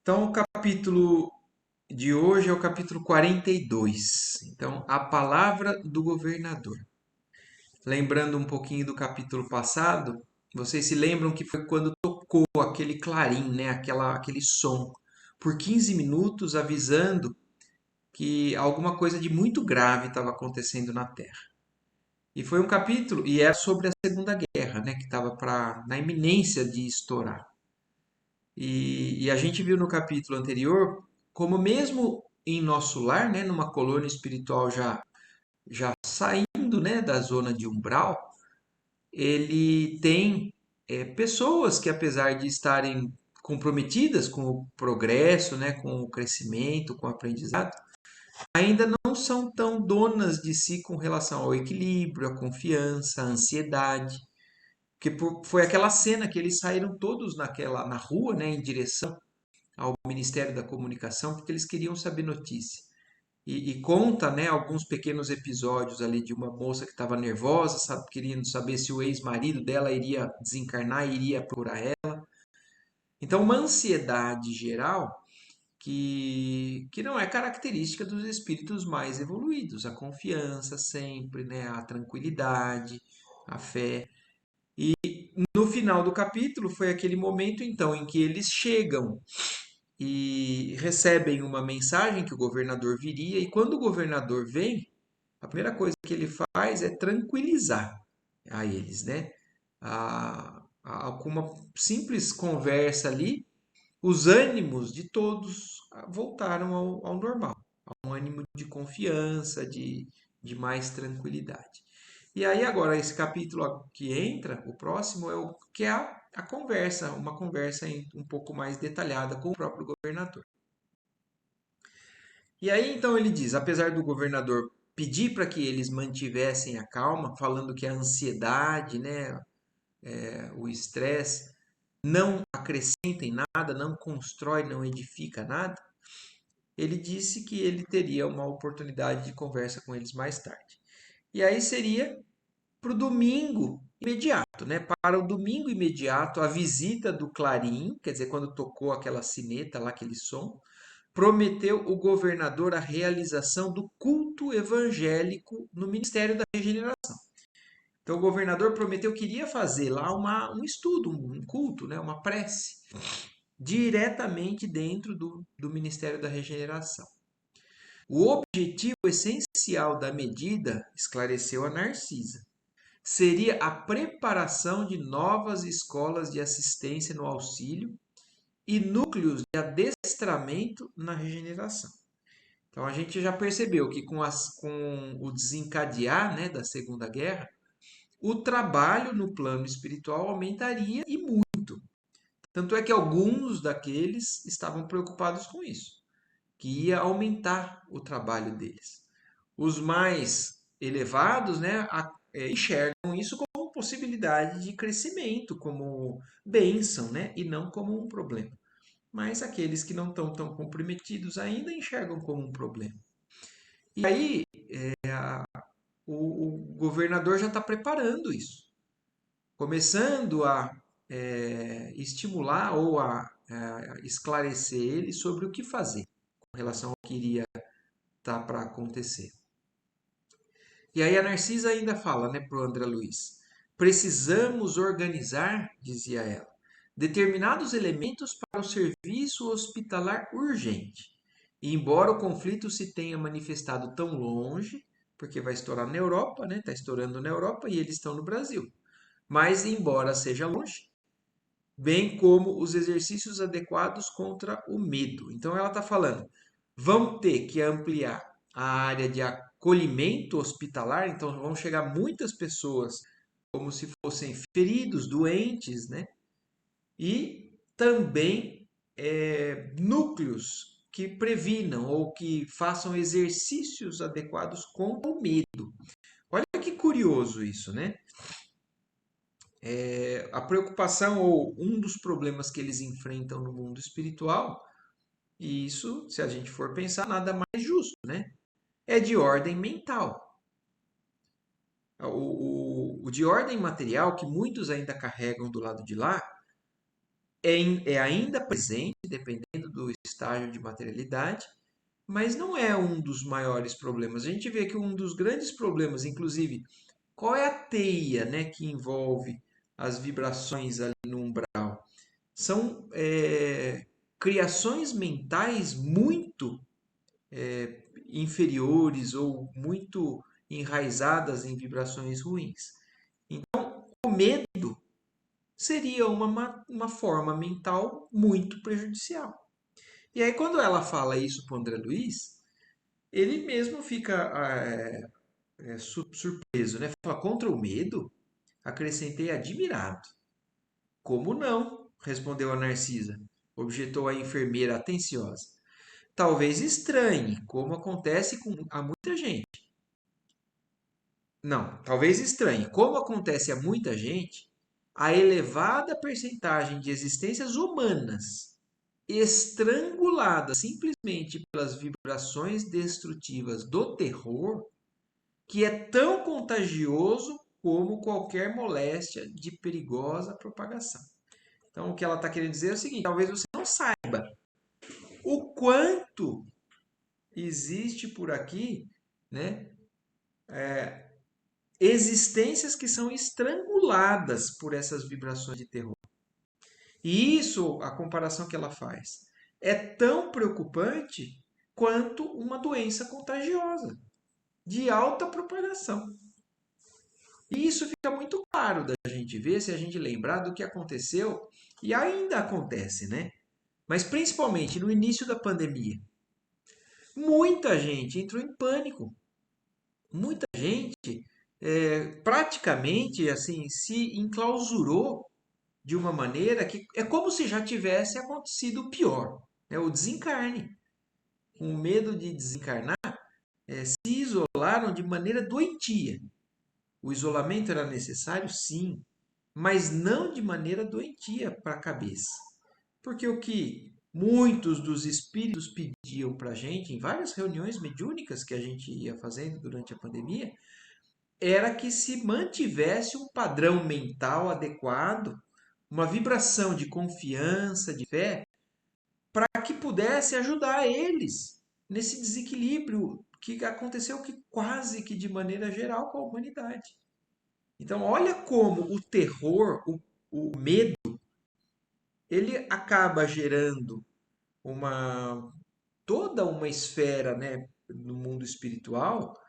Então, o capítulo de hoje é o capítulo 42. Então, a palavra do governador. Lembrando um pouquinho do capítulo passado, vocês se lembram que foi quando tocou aquele clarim, né? Aquele som, por 15 minutos avisando que alguma coisa de muito grave estava acontecendo na Terra. E foi um capítulo, e era sobre a Segunda Guerra, né? Que estava na iminência de estourar. E a gente viu no capítulo anterior como mesmo em nosso lar, né, numa colônia espiritual já saindo, né, da zona de umbral, ele tem pessoas que apesar de estarem comprometidas com o progresso, né, com o crescimento, com o aprendizado, ainda não são tão donas de si com relação ao equilíbrio, à confiança, à ansiedade. Porque foi aquela cena que eles saíram todos na rua, né, em direção ao Ministério da Comunicação, porque eles queriam saber notícia. E conta, né, alguns pequenos episódios ali de uma moça que estava nervosa, querendo saber se o ex-marido dela iria desencarnar e iria procurar ela. Então, uma ansiedade geral que não é característica dos espíritos mais evoluídos. A confiança sempre, né, a tranquilidade, a fé. No final do capítulo foi aquele momento, então, em que eles chegam e recebem uma mensagem que o governador viria, e quando o governador vem, a primeira coisa que ele faz é tranquilizar a eles, né? Com uma simples conversa ali, os ânimos de todos voltaram ao normal, a um ânimo de confiança, de mais tranquilidade. E aí agora esse capítulo que entra, o próximo é o que é a conversa, uma conversa um pouco mais detalhada com o próprio governador. E aí então ele diz, apesar do governador pedir para que eles mantivessem a calma, falando que a ansiedade, né, o estresse não acrescenta em nada, não constrói, não edifica nada, ele disse que ele teria uma oportunidade de conversa com eles mais tarde. E aí seria para o domingo imediato, né? Para o domingo imediato, a visita do Clarim, quer dizer, quando tocou aquela sineta lá, aquele som, prometeu o governador a realização do culto evangélico no Ministério da Regeneração. Então, o governador prometeu que iria fazer lá um estudo, um culto, né? Uma prece, diretamente dentro do Ministério da Regeneração. O objetivo essencial da medida, esclareceu a Narcisa, seria a preparação de novas escolas de assistência no auxílio e núcleos de adestramento na regeneração. Então a gente já percebeu que com o desencadear, né, da Segunda Guerra, o trabalho no plano espiritual aumentaria e muito. Tanto é que alguns daqueles estavam preocupados com isso, que ia aumentar o trabalho deles. Os mais elevados, né, enxergam isso como possibilidade de crescimento, como bênção, né, e não como um problema. Mas aqueles que não estão tão comprometidos ainda enxergam como um problema. E aí o governador já está preparando isso, começando a estimular ou a esclarecer ele sobre o que fazer com relação ao que iria estar para acontecer. E aí a Narcisa ainda fala, né, para o André Luiz, precisamos organizar, dizia ela, determinados elementos para o serviço hospitalar urgente. E embora o conflito se tenha manifestado tão longe, porque vai estourar na Europa, né? Está estourando na Europa e eles estão no Brasil. Mas embora seja longe, bem como os exercícios adequados contra o medo. Então ela está falando, vão ter que ampliar a área de acolhimento hospitalar, então vão chegar muitas pessoas como se fossem feridos, doentes, né? E também núcleos que previnam ou que façam exercícios adequados contra o medo. Olha que curioso isso, né? A preocupação ou um dos problemas que eles enfrentam no mundo espiritual, e isso, se a gente for pensar, nada mais justo, né? É de ordem mental. O de ordem material, que muitos ainda carregam do lado de lá, é ainda presente, dependendo do estágio de materialidade, mas não é um dos maiores problemas. A gente vê que um dos grandes problemas, inclusive, qual é a teia, né, que envolve as vibrações ali no umbral? São criações mentais muito inferiores ou muito enraizadas em vibrações ruins. O medo seria uma forma mental muito prejudicial. E aí, quando ela fala isso para o André Luiz, ele mesmo fica surpreso, né? Fala, contra o medo? Acrescentei admirado. Como não? Respondeu a Narcisa. Objetou a enfermeira atenciosa. Talvez estranhe, como acontece com a muita gente. Não, talvez estranhe, como acontece a muita gente, a elevada percentagem de existências humanas estranguladas simplesmente pelas vibrações destrutivas do terror, que é tão contagioso como qualquer moléstia de perigosa propagação. Então, o que ela está querendo dizer é o seguinte: talvez você não saiba o quanto existe por aqui, né, existências que são estranguladas por essas vibrações de terror. E isso, a comparação que ela faz, é tão preocupante quanto uma doença contagiosa de alta propagação. E isso fica muito claro da gente ver se a gente lembrar do que aconteceu e ainda acontece, né? Mas principalmente no início da pandemia. Muita gente entrou em pânico. Muita gente praticamente assim se enclausurou de uma maneira que é como se já tivesse acontecido o pior, né? O desencarne. Com medo de desencarnar, se isolaram de maneira doentia. O isolamento era necessário, sim, mas não de maneira doentia para a cabeça. Porque o que muitos dos espíritos pediam para a gente, em várias reuniões mediúnicas que a gente ia fazendo durante a pandemia, era que se mantivesse um padrão mental adequado, uma vibração de confiança, de fé, para que pudesse ajudar eles nesse desequilíbrio que aconteceu que quase que de maneira geral com a humanidade. Então, olha como o terror, o medo, ele acaba gerando uma toda uma esfera, né, no mundo espiritual,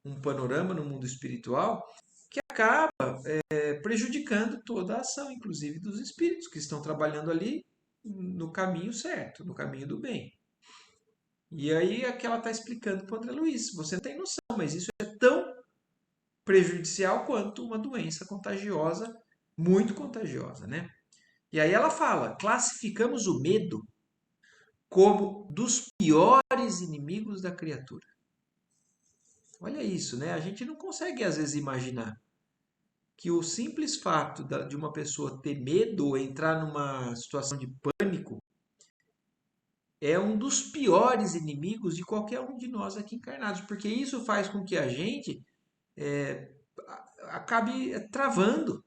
um panorama no mundo espiritual que acaba prejudicando toda a ação, inclusive dos espíritos que estão trabalhando ali no caminho certo, no caminho do bem. E aí é que ela está explicando para o André Luiz. Você não tem noção, mas isso é tão prejudicial quanto uma doença contagiosa, muito contagiosa, né? E aí ela fala, classificamos o medo como dos piores inimigos da criatura. Olha isso, né? A gente não consegue às vezes imaginar que o simples fato de uma pessoa ter medo ou entrar numa situação de pânico é um dos piores inimigos de qualquer um de nós aqui encarnados, porque isso faz com que a gente acabe travando,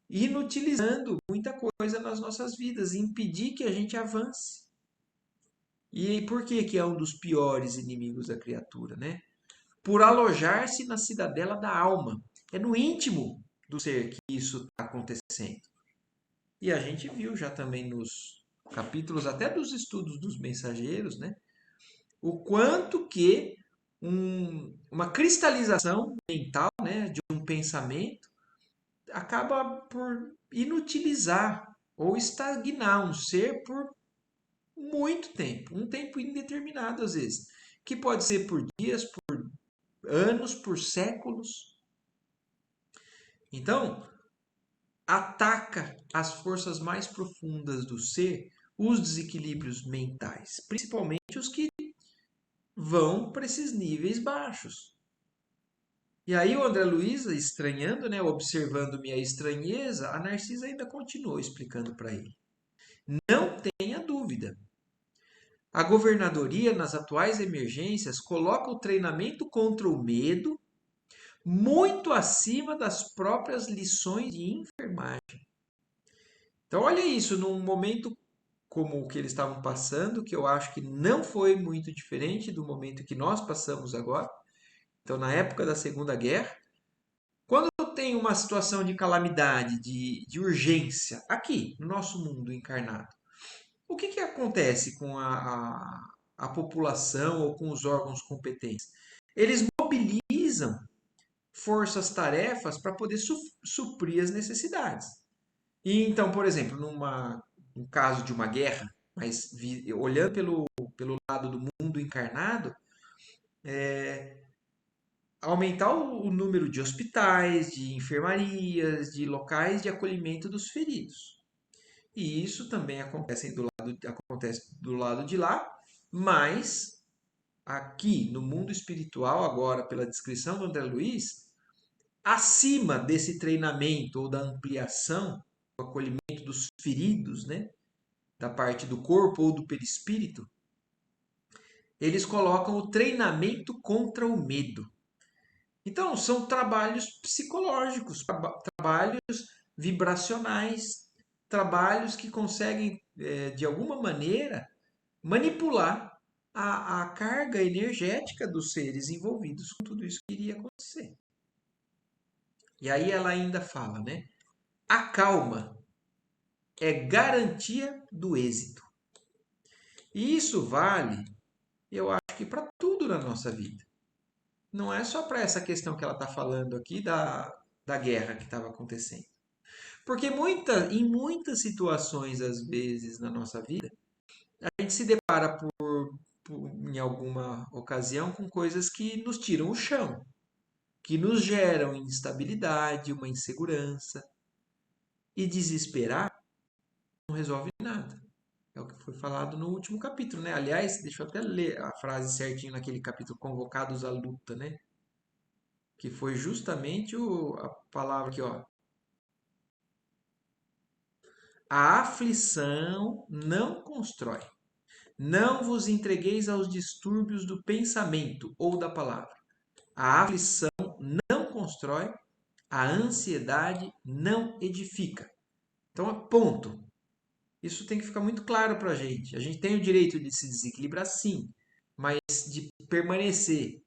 inutilizando muita coisa nas nossas vidas, impedir que a gente avance. E por que que é um dos piores inimigos da criatura, né? Por alojar-se na cidadela da alma. É no íntimo do ser que isso está acontecendo. E a gente viu já também nos capítulos até dos estudos dos mensageiros, né? O quanto que uma cristalização mental, né, de um pensamento acaba por inutilizar ou estagnar um ser por muito tempo, um tempo indeterminado às vezes, que pode ser por dias, por anos, por séculos. Então, ataca as forças mais profundas do ser, os desequilíbrios mentais, principalmente os que vão para esses níveis baixos. E aí o André Luiz, estranhando, né, observando minha estranheza, a Narcisa ainda continuou explicando para ele. Não tenha dúvida. A governadoria, nas atuais emergências, coloca o treinamento contra o medo muito acima das próprias lições de enfermagem. Então, olha isso, num momento como o que eles estavam passando, que eu acho que não foi muito diferente do momento que nós passamos agora. Então, na época da Segunda Guerra, quando tem uma situação de calamidade, de urgência, aqui, no nosso mundo encarnado, o que, que acontece com a população ou com os órgãos competentes? Eles mobilizam forças-tarefas para poder suprir as necessidades. E então, por exemplo, no caso de uma guerra, mas olhando pelo lado do mundo encarnado, aumentar o número de hospitais, de enfermarias, de locais de acolhimento dos feridos. E isso também acontece do lado de lá, mas aqui no mundo espiritual, agora pela descrição do André Luiz, acima desse treinamento ou da ampliação, do acolhimento dos feridos, né, da parte do corpo ou do perispírito, eles colocam o treinamento contra o medo. Então, são trabalhos psicológicos, trabalhos vibracionais, trabalhos que conseguem, de alguma maneira, manipular a carga energética dos seres envolvidos com tudo isso que iria acontecer. E aí ela ainda fala, né? A calma é garantia do êxito. E isso vale, eu acho que para tudo na nossa vida. Não é só para essa questão que ela está falando aqui da guerra que estava acontecendo. Porque em muitas situações, às vezes, na nossa vida, a gente se depara em alguma ocasião com coisas que nos tiram o chão, que nos geram instabilidade, uma insegurança. E desesperar não resolve nada. É o que foi falado no último capítulo, né? Aliás, deixa eu até ler a frase certinho naquele capítulo, Convocados à Luta, né? Que foi justamente a palavra aqui, ó. A aflição não constrói. Não vos entregueis aos distúrbios do pensamento ou da palavra. A aflição não constrói, a ansiedade não edifica. Então, ponto. Isso tem que ficar muito claro para a gente. A gente tem o direito de se desequilibrar, sim, mas de permanecer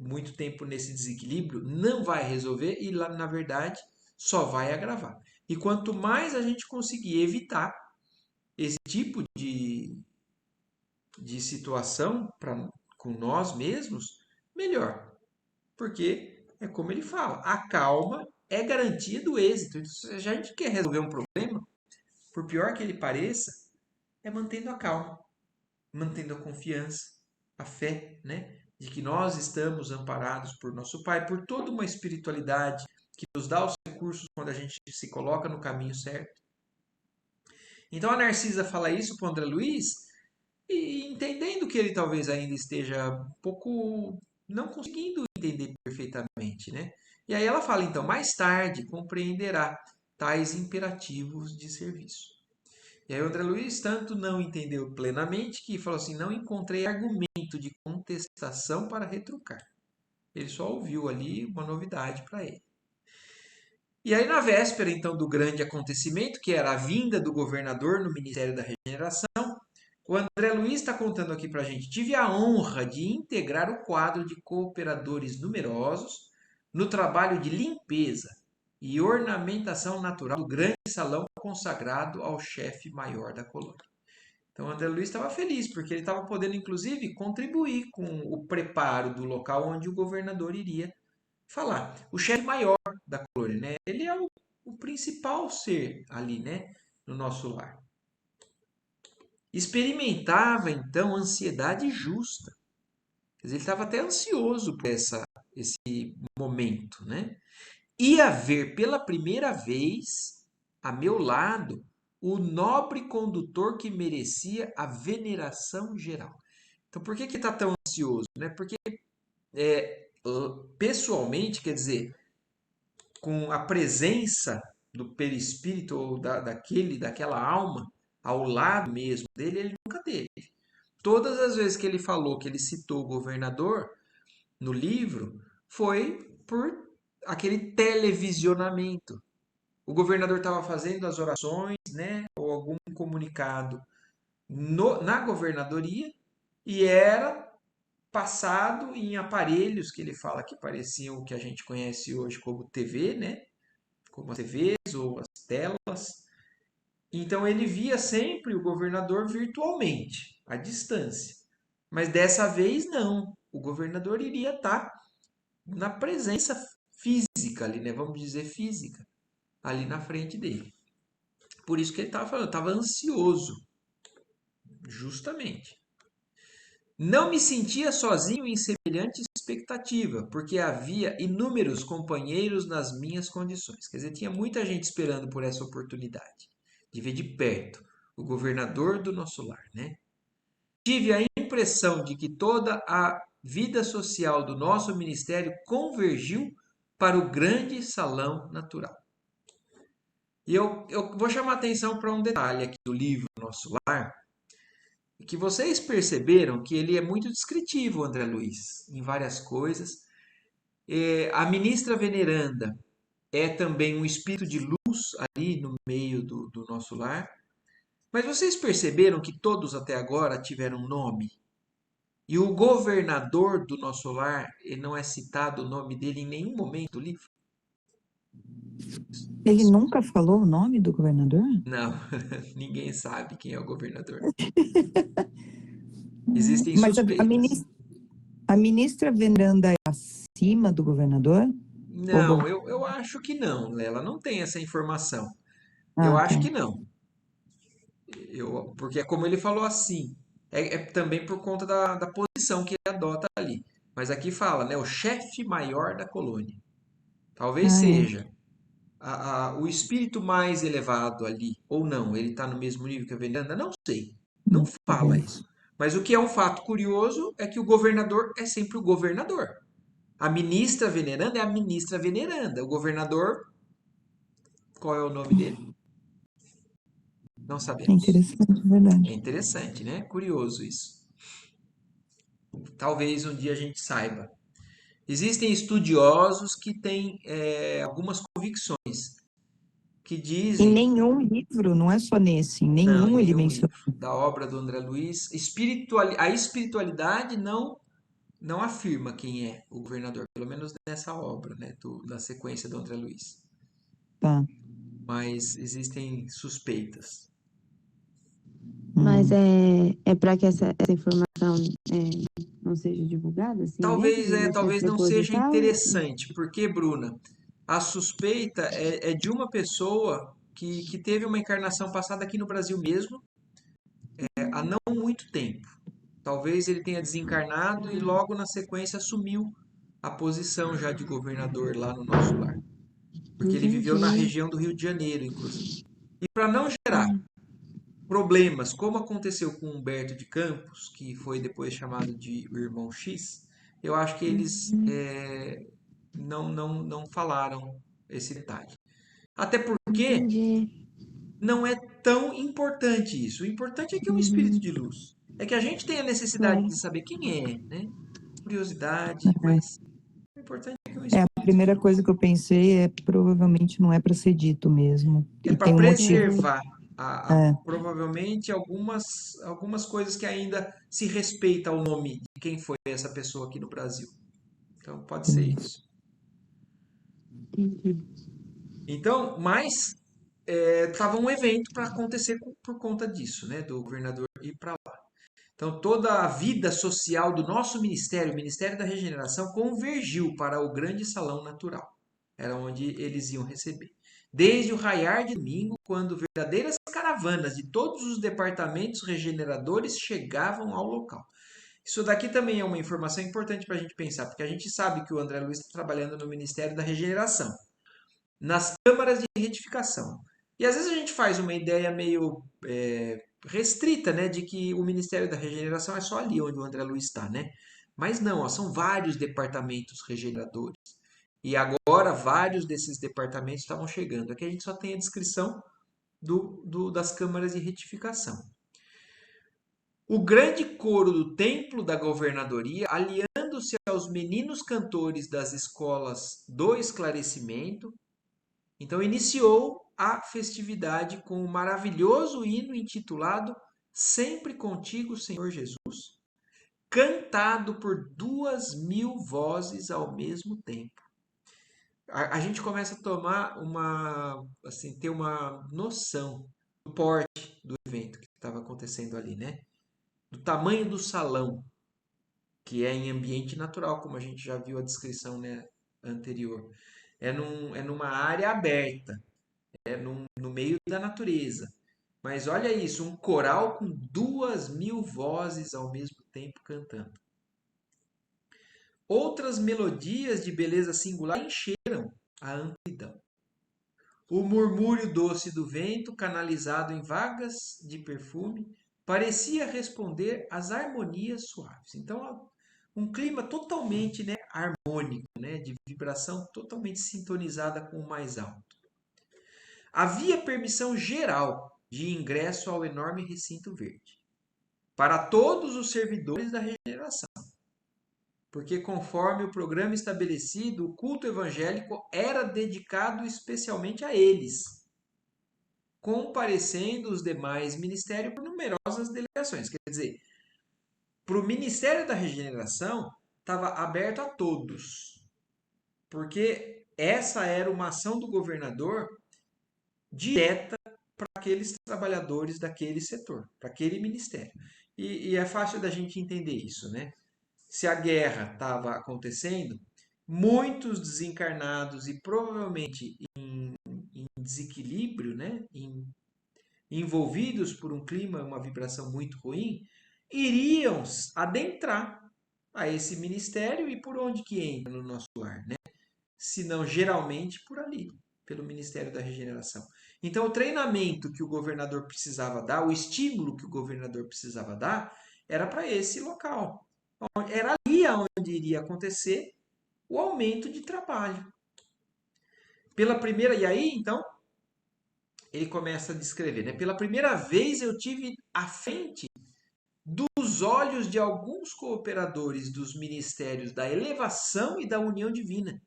muito tempo nesse desequilíbrio não vai resolver e, na verdade, só vai agravar. E quanto mais a gente conseguir evitar esse tipo de situação com nós mesmos, melhor. Porque é como ele fala, a calma é garantia do êxito. Então, se a gente quer resolver um problema, por pior que ele pareça, é mantendo a calma, mantendo a confiança, a fé, né? De que nós estamos amparados por nosso Pai, por toda uma espiritualidade que nos dá os recursos quando a gente se coloca no caminho certo. Então a Narcisa fala isso para o André Luiz e entendendo que ele talvez ainda esteja um pouco não conseguindo entender perfeitamente, né? E aí ela fala, então, mais tarde compreenderá tais imperativos de serviço. E aí o André Luiz tanto não entendeu plenamente que falou assim, não encontrei argumento de contestação para retrucar. Ele só ouviu ali uma novidade para ele. E aí na véspera então do grande acontecimento, que era a vinda do governador no Ministério da Regeneração, o André Luiz está contando aqui para a gente. Tive a honra de integrar o quadro de cooperadores numerosos no trabalho de limpeza e ornamentação natural do grande salão consagrado ao chefe maior da colônia. Então, o André Luiz estava feliz, porque ele estava podendo, inclusive, contribuir com o preparo do local onde o governador iria falar. O chefe maior da colônia, né? Ele é o principal ser ali, né? No nosso lar. Experimentava, então, ansiedade justa. Quer dizer, ele estava até ansioso por esse momento, né? Ia ver pela primeira vez, a meu lado, o nobre condutor que merecia a veneração geral. Então, por que que está tão ansioso? Né? Porque, pessoalmente, quer dizer, com a presença do perispírito ou daquela alma ao lado mesmo dele, ele nunca teve. Todas as vezes que ele falou, que ele citou o governador no livro, foi por aquele televisionamento. o governador estava fazendo as orações, né, ou algum comunicado na governadoria e era passado em aparelhos que ele fala que pareciam o que a gente conhece hoje como TV, né, como as TVs ou as telas. Então ele via sempre o governador virtualmente, à distância. Mas dessa vez não. O governador iria estar na presença física ali, né? Vamos dizer física, ali na frente dele. Por isso que ele estava falando, estava ansioso, justamente. Não me sentia sozinho em semelhante expectativa, porque havia inúmeros companheiros nas minhas condições. Quer dizer, tinha muita gente esperando por essa oportunidade de ver de perto o governador do nosso lar, né? Tive a impressão de que toda a vida social do nosso ministério convergiu para o grande salão natural. E eu vou chamar atenção para um detalhe aqui do livro Nosso Lar, que vocês perceberam que ele é muito descritivo, André Luiz, em várias coisas. A ministra veneranda é também um espírito de luz ali no meio do nosso lar. Mas vocês perceberam que todos até agora tiveram nome? E o governador do nosso lar, ele não é citado o nome dele em nenhum momento do livro? Ele nunca falou o nome do governador? Não, ninguém sabe quem é o governador. Existem Mas suspeitas. a ministra veneranda é acima do governador? Não, eu acho que não. Ela não tem essa informação. Eu Ah, acho tá. que não. Porque é como ele falou assim. É também por conta da posição que ele adota ali. Mas aqui fala, né? O chefe maior da colônia. Talvez Ah, é. seja o espírito mais elevado ali, ou não, ele está no mesmo nível que a veneranda, não sei. Não Não fala sabemos. isso. Mas o que é um fato curioso é que o governador é sempre o governador. A ministra veneranda é a ministra veneranda. O governador, qual é o nome dele? Não É sabemos. interessante, é É verdade. interessante, né? Curioso isso. Talvez um dia a gente saiba. Existem estudiosos que têm algumas convicções que Em dizem, nenhum livro, não é só nesse, em não, em nenhum ele nenhum menciona. livro da obra do André Luiz, a espiritualidade não afirma quem é o governador, pelo menos nessa obra, né, da sequência do André Luiz. Tá. Mas existem suspeitas. Mas Hum. é para que essa informação não seja divulgada assim Talvez, mesmo? Ele quer talvez não seja depositar? interessante, porque, Bruna, a suspeita é de uma pessoa que teve uma encarnação passada aqui no Brasil mesmo, há não muito tempo. Talvez ele tenha desencarnado e logo na sequência assumiu a posição já de governador lá no nosso lar. Porque ele viveu na Entendi. região do Rio de Janeiro, inclusive. E para não gerar problemas, como aconteceu com Humberto de Campos, que foi depois chamado de o irmão X, eu acho que eles não falaram esse detalhe. Até porque Entendi. não é tão importante isso. O importante é que é um espírito Uhum. de luz. É que a gente tem a necessidade Claro. de saber quem é, né? Curiosidade, mas o importante é que é um É, a espírito de primeira luz. coisa que eu pensei é provavelmente não é para ser dito mesmo. É E para tem um motivo. preservar É, provavelmente algumas coisas que ainda se respeita ao nome de quem foi essa pessoa aqui no Brasil. Então pode ser entendi. isso. Entendi. Então, mas estava um evento para acontecer por conta disso, né? Do governador ir para lá. Então toda a vida social do nosso ministério, o Ministério da Regeneração, convergiu para o grande salão natural. Era onde eles iam receber. Desde o raiar de domingo, quando verdadeiras caravanas de todos os departamentos regeneradores chegavam ao local. Isso daqui também é uma informação importante para a gente pensar, porque a gente sabe que o André Luiz está trabalhando no Ministério da Regeneração, nas câmaras de retificação. E às vezes a gente faz uma ideia meio restrita, né, de que o Ministério da Regeneração é só ali onde o André Luiz está, né? Mas não, ó, são vários departamentos regeneradores. E agora vários desses departamentos estavam chegando. Aqui a gente só tem a descrição das câmaras de retificação. O grande coro do templo da governadoria, aliando-se aos meninos cantores das escolas do esclarecimento, Então iniciou a festividade com o maravilhoso hino intitulado Sempre Contigo, Senhor Jesus, cantado por 2.000 vozes ao mesmo tempo. A gente começa a tomar assim, ter uma noção do porte do evento que estava acontecendo ali, né? Do tamanho do salão, que é em ambiente natural, como a gente já viu a descrição, né, anterior. É numa área aberta, no meio da natureza. Mas olha isso, um coral com 2.000 vozes ao mesmo tempo cantando. Outras melodias de beleza singular encheram a amplidão. O murmúrio doce do vento, canalizado em vagas de perfume, parecia responder às harmonias suaves. Então, um clima totalmente, né, harmônico, né, de vibração totalmente sintonizada com o mais alto. Havia permissão geral de ingresso ao enorme recinto verde para todos os servidores da regeneração, porque conforme o programa estabelecido, o culto evangélico era dedicado especialmente a eles, comparecendo os demais ministérios por numerosas delegações. Quer dizer, para o Ministério da Regeneração estava aberto a todos, porque essa era uma ação do governador direta para aqueles trabalhadores daquele setor, para aquele ministério. E é fácil da gente entender isso, né? Se a guerra estava acontecendo, muitos desencarnados e provavelmente em desequilíbrio, né? Envolvidos por um clima, uma vibração muito ruim, iriam adentrar a esse ministério e por onde que entra no nosso lar, né? Se não geralmente por ali, pelo Ministério da Regeneração. Então, o treinamento que o governador precisava dar, o estímulo que o governador precisava dar, era para esse local. Era ali onde iria acontecer o aumento de trabalho. Pela primeira, e aí, então, ele começa a descrever, né? Pela primeira vez eu tive à frente dos olhos de alguns cooperadores dos ministérios da elevação e da união divina.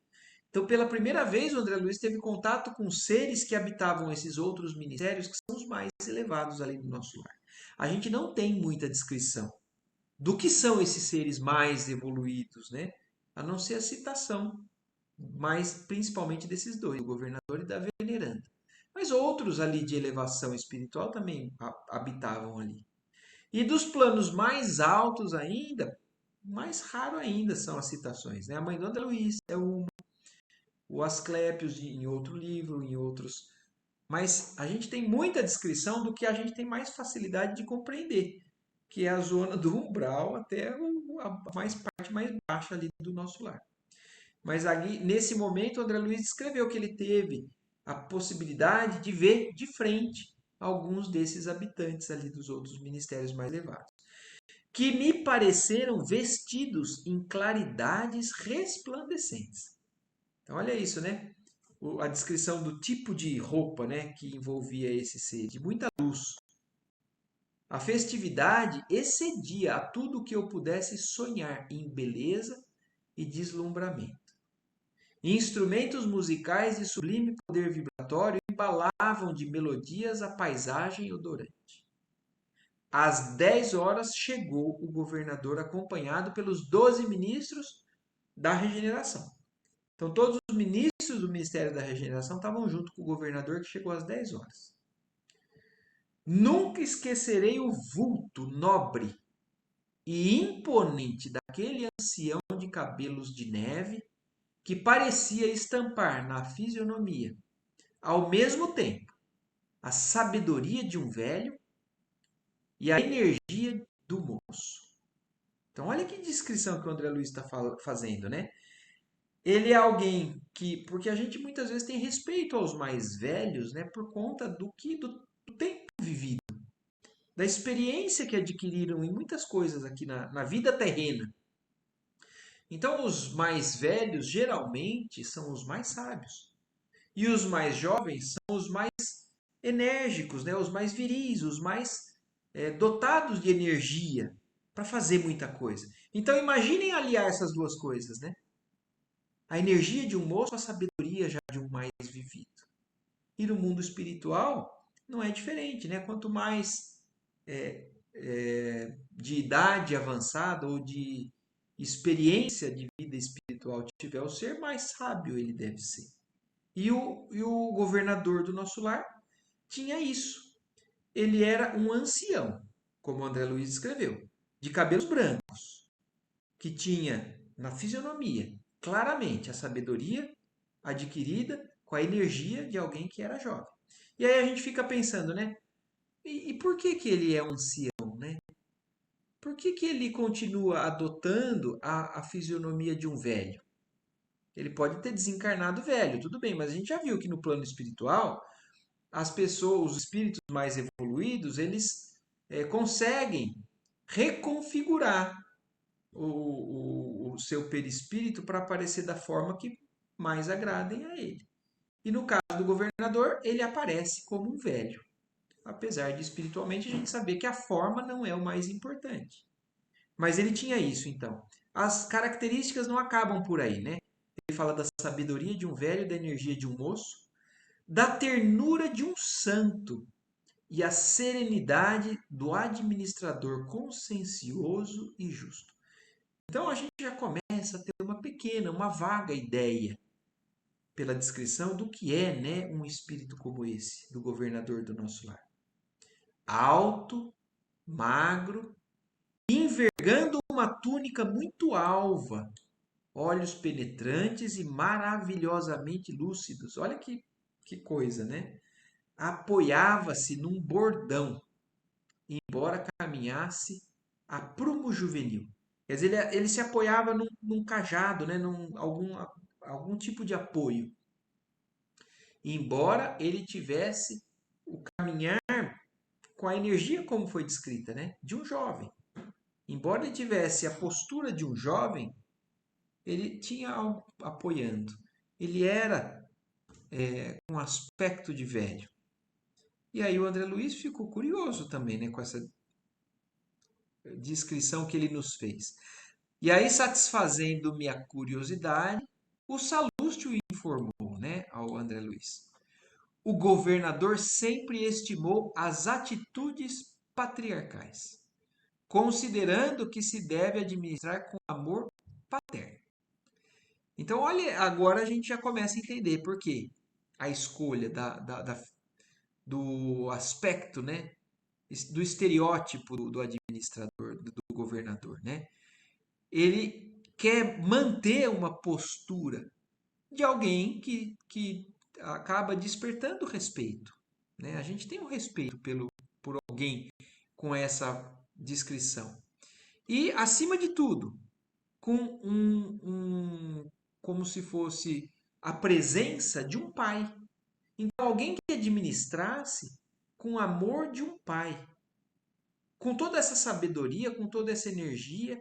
Então, pela primeira vez, o André Luiz teve contato com seres que habitavam esses outros ministérios, que são os mais elevados ali do nosso lar. A gente não tem muita descrição do que são esses seres mais evoluídos, né? A não ser a citação, mas principalmente desses dois, o governador e da veneranda. Mas outros ali de elevação espiritual também habitavam ali. E dos planos mais altos ainda, mais raro ainda são as citações, né? A mãe do André Luiz é o Asclépios em outro livro, em outros. Mas a gente tem muita descrição do que a gente tem mais facilidade de compreender, que é a zona do umbral até a parte mais baixa ali do nosso lar. Mas ali, nesse momento, o André Luiz descreveu que ele teve a possibilidade de ver de frente alguns desses habitantes ali dos outros ministérios mais elevados, que me pareceram vestidos em claridades resplandecentes. Então, olha isso, né? A descrição do tipo de roupa, né, que envolvia esse ser, de muita luz. A festividade excedia a tudo que eu pudesse sonhar em beleza e deslumbramento. Instrumentos musicais de sublime poder vibratório embalavam de melodias a paisagem odorante. Às 10 horas chegou o governador acompanhado pelos 12 ministros da regeneração. Então, todos os ministros do Ministério da Regeneração estavam junto com o governador, que chegou às 10 horas. Nunca esquecerei o vulto nobre e imponente daquele ancião de cabelos de neve que parecia estampar na fisionomia, ao mesmo tempo, a sabedoria de um velho e a energia do moço. Então, olha que descrição que o André Luiz está fazendo, né? Ele é alguém que, porque a gente muitas vezes tem respeito aos mais velhos, né, por conta do tempo vivido, da experiência que adquiriram em muitas coisas aqui na vida terrena. Então, os mais velhos geralmente são os mais sábios. E os mais jovens são os mais enérgicos, né? Os mais viris, os mais dotados de energia para fazer muita coisa. Então, imaginem aliar essas duas coisas, né? A energia de um moço, a sabedoria já de um mais vivido. E no mundo espiritual não é diferente, né? Quanto mais de idade avançada ou de experiência de vida espiritual tiver o ser, mais sábio ele deve ser. E o governador do nosso lar tinha isso. Ele era um ancião, como André Luiz escreveu, de cabelos brancos, que tinha na fisionomia claramente a sabedoria adquirida com a energia de alguém que era jovem. E aí a gente fica pensando, né? E por que que ele é um ancião, né? Por que que ele continua adotando a fisionomia de um velho? Ele pode ter desencarnado velho, tudo bem, mas a gente já viu que no plano espiritual, as pessoas, os espíritos mais evoluídos, eles conseguem reconfigurar o seu perispírito para aparecer da forma que mais agradem a ele. E no caso do governador, ele aparece como um velho. Apesar de espiritualmente a gente saber que a forma não é o mais importante. Mas ele tinha isso, então. As características não acabam por aí, né? Ele fala da sabedoria de um velho, da energia de um moço, da ternura de um santo e a serenidade do administrador consciencioso e justo. Então a gente já começa a ter uma pequena, uma vaga ideia pela descrição do que é, né, um espírito como esse, do governador do nosso lar. Alto, magro, envergando uma túnica muito alva, olhos penetrantes e maravilhosamente lúcidos. Olha que coisa, né? Apoiava-se num bordão, embora caminhasse a prumo juvenil. Quer dizer, ele se apoiava num cajado, né? Algum tipo de apoio. Embora ele tivesse o caminhar com a energia como foi descrita, né? De um jovem. Embora ele tivesse a postura de um jovem, ele tinha algo apoiando. Ele era um aspecto de velho. E aí o André Luiz ficou curioso também, né, com essa descrição que ele nos fez. E aí, satisfazendo minha curiosidade, o Salustio informou, né, ao André Luiz. O governador sempre estimou as atitudes patriarcais, considerando que se deve administrar com amor paterno. Então, olha, agora a gente já começa a entender por quê a escolha do aspecto, né, do estereótipo do administrador, do governador, né? Ele quer manter uma postura de alguém que acaba despertando respeito, né? A gente tem um respeito por alguém com essa descrição. E, acima de tudo, com como se fosse a presença de um pai. Então, alguém que administrasse com o amor de um pai, com toda essa sabedoria, com toda essa energia,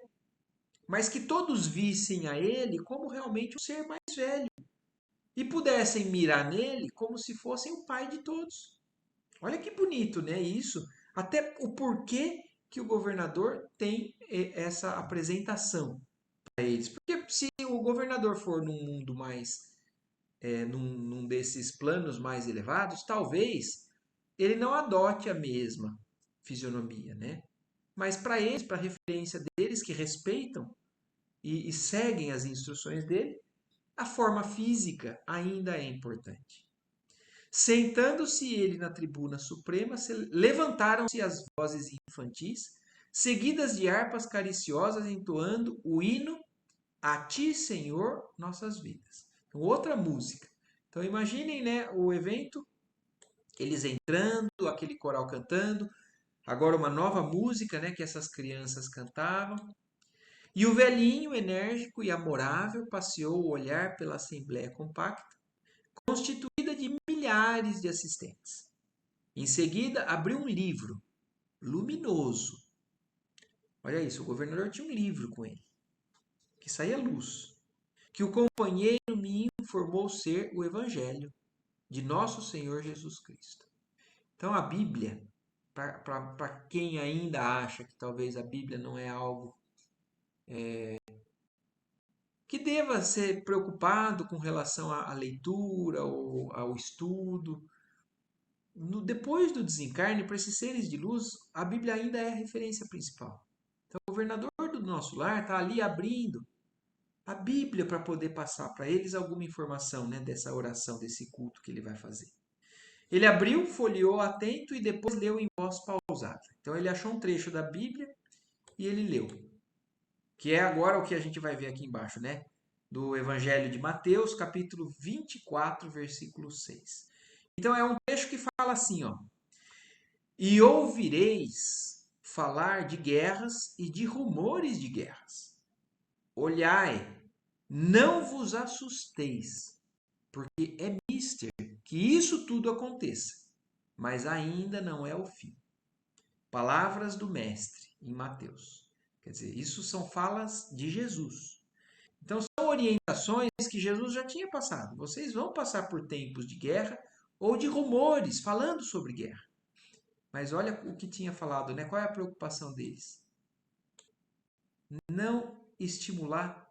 mas que todos vissem a ele como realmente um ser mais velho e pudessem mirar nele como se fossem o pai de todos. Olha que bonito, né? Isso, até o porquê que o governador tem essa apresentação para eles. Porque se o governador for num mundo mais, num desses planos mais elevados, talvez ele não adote a mesma fisionomia, né? Mas para eles, para referência deles que respeitam e seguem as instruções dele, a forma física ainda é importante. Sentando-se ele na tribuna suprema, levantaram-se as vozes infantis, seguidas de harpas cariciosas, entoando o hino A Ti, Senhor, nossas vidas. Então, outra música. Então, imaginem, né, o evento, eles entrando, aquele coral cantando, agora uma nova música, né, que essas crianças cantavam. E o velhinho, enérgico e amorável, passeou o olhar pela assembleia compacta, constituída de milhares de assistentes. Em seguida, abriu um livro, luminoso. Olha isso, o governador tinha um livro com ele, que saía luz, que o companheiro me informou ser o Evangelho de nosso Senhor Jesus Cristo. Então, a Bíblia, para quem ainda acha que talvez a Bíblia não é algo que deva ser preocupado com relação à leitura ou ao estudo, depois do desencarne, para esses seres de luz, a Bíblia ainda é a referência principal. Então, o governador do nosso lar está ali abrindo a Bíblia para poder passar para eles alguma informação, né, dessa oração, desse culto que ele vai fazer. Ele abriu, folheou atento e depois leu em voz pausada. Então ele achou um trecho da Bíblia e ele leu, que é agora o que a gente vai ver aqui embaixo, né? Do Evangelho de Mateus, capítulo 24, versículo 6. Então é um trecho que fala assim, ó: E ouvireis falar de guerras e de rumores de guerras. Olhai, não vos assusteis, porque é mister que isso tudo aconteça, mas ainda não é o fim. Palavras do Mestre em Mateus. Quer dizer, isso são falas de Jesus. Então, são orientações que Jesus já tinha passado. Vocês vão passar por tempos de guerra ou de rumores falando sobre guerra. Mas olha o que tinha falado, né? Qual é a preocupação deles? Não estimular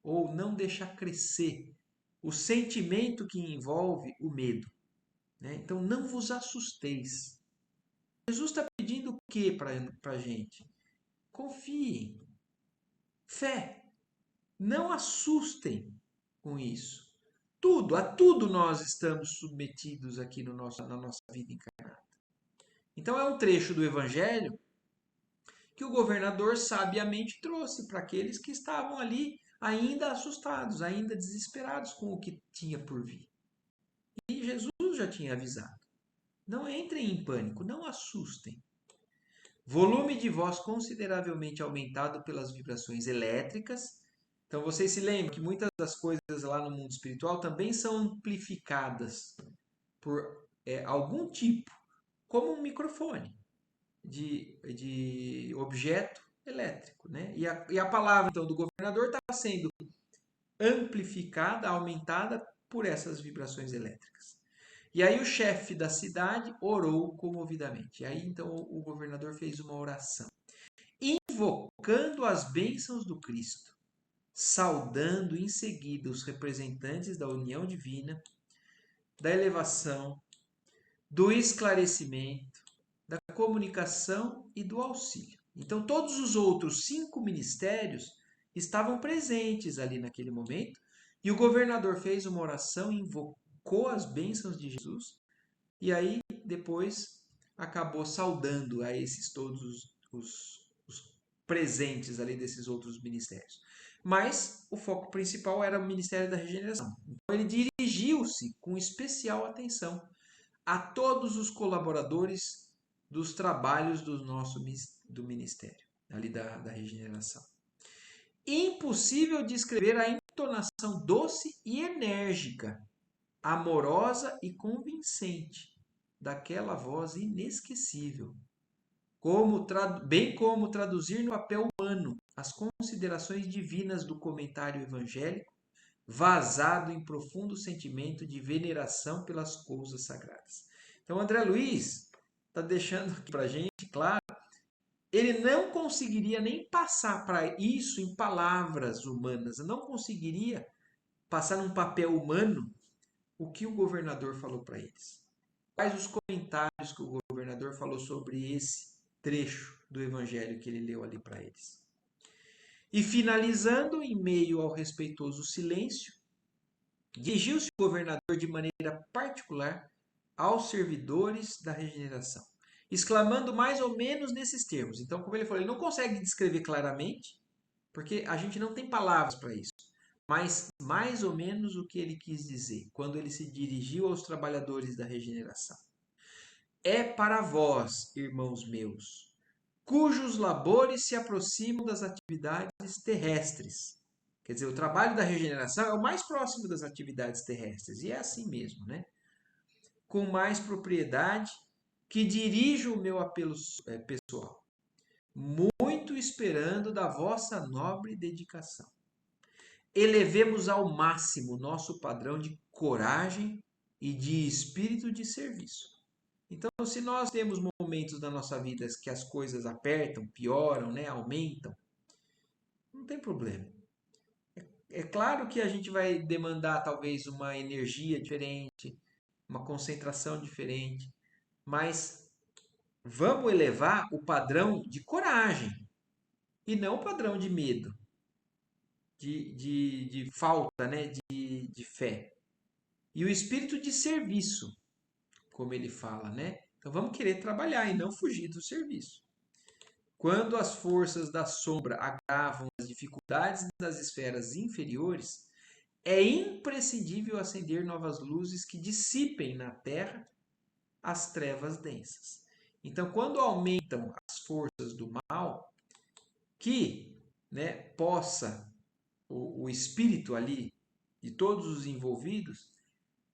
ou não deixar crescer o sentimento que envolve o medo, né? Então, não vos assusteis. Jesus está pedindo o que para a gente? Confiem, fé, não assustem com isso. A tudo nós estamos submetidos aqui no na nossa vida encarnada. Então é um trecho do Evangelho que o governador sabiamente trouxe para aqueles que estavam ali ainda assustados, ainda desesperados com o que tinha por vir. E Jesus já tinha avisado: não entrem em pânico, não assustem. Volume de voz consideravelmente aumentado pelas vibrações elétricas. Então vocês se lembram que muitas das coisas lá no mundo espiritual também são amplificadas por algum tipo, como um microfone de objeto elétrico, né? E a palavra então do governador estava sendo amplificada, aumentada por essas vibrações elétricas. E aí o chefe da cidade orou comovidamente. E aí então o governador fez uma oração, invocando as bênçãos do Cristo, saudando em seguida os representantes da união divina, da elevação, do esclarecimento, da comunicação e do auxílio. Então, todos os outros 5 ministérios estavam presentes ali naquele momento, e o governador fez uma oração, invocou as bênçãos de Jesus, e aí depois acabou saudando a esses todos os presentes ali desses outros ministérios. Mas o foco principal era o Ministério da Regeneração. Então ele dirigiu-se com especial atenção a todos os colaboradores dos trabalhos do ministério, ali da regeneração. Impossível descrever a entonação doce e enérgica, amorosa e convincente daquela voz inesquecível, bem como traduzir no papel humano as considerações divinas do comentário evangélico, vazado em profundo sentimento de veneração pelas coisas sagradas. Então, André Luiz está deixando aqui para a gente claro, ele não conseguiria nem passar para isso em palavras humanas, não conseguiria passar num papel humano o que o governador falou para eles. Quais os comentários que o governador falou sobre esse trecho do evangelho que ele leu ali para eles. E finalizando, em meio ao respeitoso silêncio, dirigiu-se o governador de maneira particular aos servidores da regeneração, exclamando mais ou menos nesses termos. Então, como ele falou, ele não consegue descrever claramente, porque a gente não tem palavras para isso. Mas mais ou menos o que ele quis dizer quando ele se dirigiu aos trabalhadores da regeneração. É para vós, irmãos meus, cujos labores se aproximam das atividades terrestres. Quer dizer, o trabalho da regeneração é o mais próximo das atividades terrestres, e é assim mesmo, né? Com mais propriedade, que dirijo o meu apelo pessoal, muito esperando da vossa nobre dedicação. Elevemos ao máximo nosso padrão de coragem e de espírito de serviço. Então, se nós temos momentos da nossa vida que as coisas apertam, pioram, né, aumentam, não tem problema. É claro que a gente vai demandar talvez uma energia diferente, uma concentração diferente, mas vamos elevar o padrão de coragem e não o padrão de medo, de falta, né, de fé. E o espírito de serviço, como ele fala, né? Então vamos querer trabalhar e não fugir do serviço. Quando as forças da sombra agravam as dificuldades das esferas inferiores, é imprescindível acender novas luzes que dissipem na terra as trevas densas. Então, quando aumentam as forças do mal, que, né, possa o espírito ali de todos os envolvidos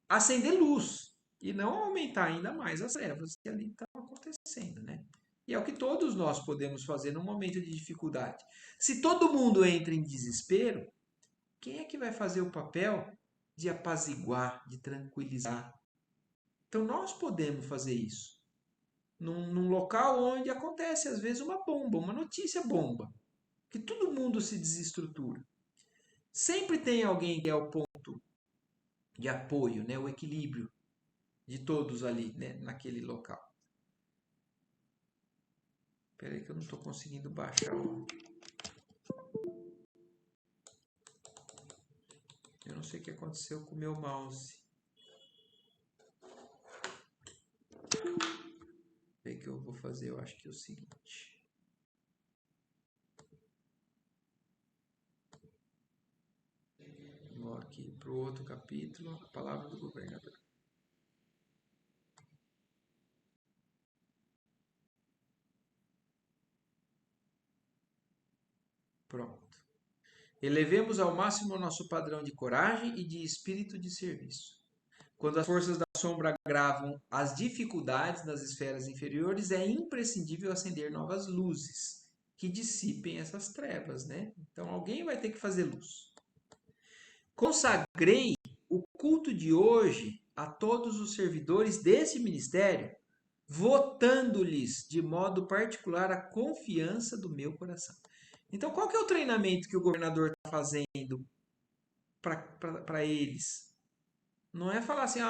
acender luz e não aumentar ainda mais as trevas que ali estão acontecendo, né? E é o que todos nós podemos fazer num momento de dificuldade. Se todo mundo entra em desespero, quem é que vai fazer o papel de apaziguar, de tranquilizar? Então nós podemos fazer isso. Num local onde acontece às vezes uma bomba, uma notícia bomba, que todo mundo se desestrutura. Sempre tem alguém que é o ponto de apoio, né? O equilíbrio de todos ali, né? Naquele local. Espera aí que eu não estou conseguindo baixar o... Eu não sei o que aconteceu com o meu mouse. O que eu vou fazer? Eu acho que é o seguinte. Vou aqui para o outro capítulo, a palavra do governador. Pronto. Elevemos ao máximo o nosso padrão de coragem e de espírito de serviço. Quando as forças da sombra agravam as dificuldades nas esferas inferiores, é imprescindível acender novas luzes que dissipem essas trevas, né? Então alguém vai ter que fazer luz. Consagrei o culto de hoje a todos os servidores desse ministério, votando-lhes de modo particular a confiança do meu coração. Então, qual que é o treinamento que o governador está fazendo para eles? Não é falar assim,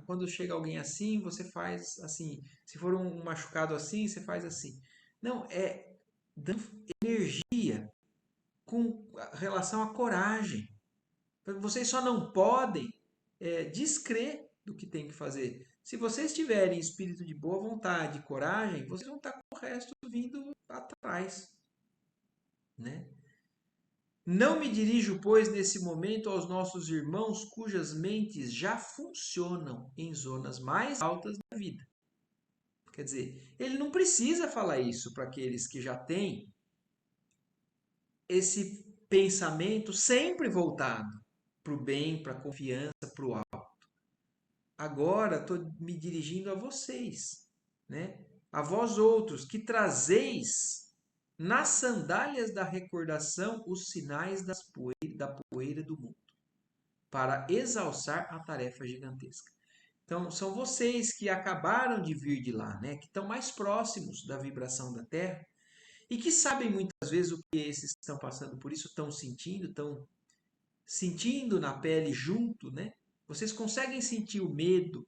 quando chega alguém assim, você faz assim. Se for um machucado assim, você faz assim. Não, é dando energia com relação à coragem. Vocês só não podem descrer do que tem que fazer. Se vocês tiverem espírito de boa vontade, coragem, vocês vão estar com o resto vindo atrás, né? Não me dirijo, pois, nesse momento aos nossos irmãos cujas mentes já funcionam em zonas mais altas da vida. Quer dizer, ele não precisa falar isso para aqueles que já têm esse pensamento sempre voltado para o bem, para a confiança, para o alto. Agora estou me dirigindo a vocês, né? A vós outros, que trazeis nas sandálias da recordação os sinais da poeira do mundo, para exalçar a tarefa gigantesca. Então, são vocês que acabaram de vir de lá, né? Que estão mais próximos da vibração da Terra e que sabem muitas vezes o que esses que estão passando por isso estão sentindo na pele junto, né? Vocês conseguem sentir o medo,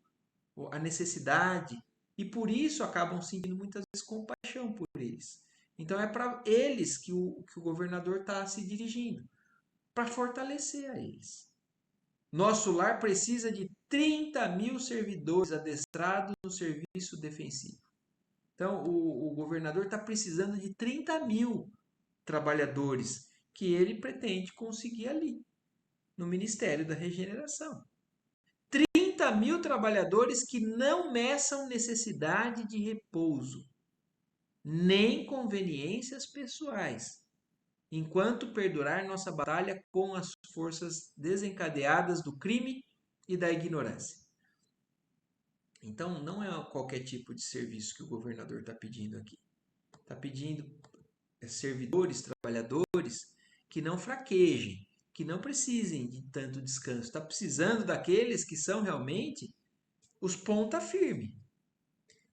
a necessidade, e por isso acabam sentindo muitas vezes compaixão por eles. Então é para eles que o governador está se dirigindo, para fortalecer a eles. Nosso lar precisa de 30.000 servidores adestrados no serviço defensivo. Então o governador está precisando de 30.000 trabalhadores que ele pretende conseguir ali, no Ministério da Regeneração. 30.000 trabalhadores que não meçam necessidade de repouso, nem conveniências pessoais, enquanto perdurar nossa batalha com as forças desencadeadas do crime e da ignorância. Então, não é qualquer tipo de serviço que o governador está pedindo aqui. Está pedindo servidores, trabalhadores que não fraquejem, que não precisem de tanto descanso. Está precisando daqueles que são realmente os ponta firme.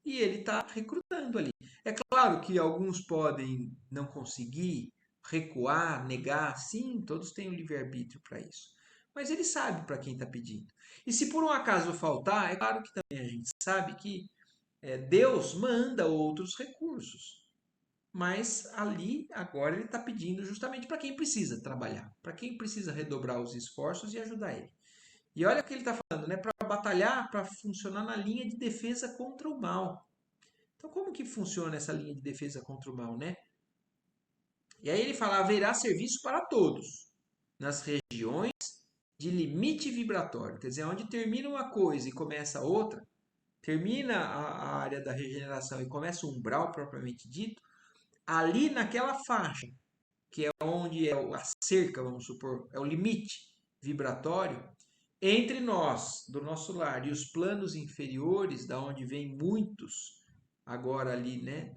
E ele está recrutando ali. É claro que alguns podem não conseguir, recuar, negar. Sim, todos têm o livre-arbítrio para isso. Mas ele sabe para quem está pedindo. E se por um acaso faltar, é claro que também a gente sabe que Deus manda outros recursos. Mas ali, agora, ele está pedindo justamente para quem precisa trabalhar, para quem precisa redobrar os esforços e ajudar ele. E olha o que ele está falando, né? Para batalhar, para funcionar na linha de defesa contra o mal. Então, como que funciona essa linha de defesa contra o mal, né? E aí ele fala: haverá serviço para todos, nas regiões de limite vibratório. Quer dizer, onde termina uma coisa e começa outra, termina a área da regeneração e começa o umbral propriamente dito, ali naquela faixa, que é onde é a cerca, vamos supor, é o limite vibratório, entre nós, do nosso lar, e os planos inferiores, da onde vem muitos, agora ali, né,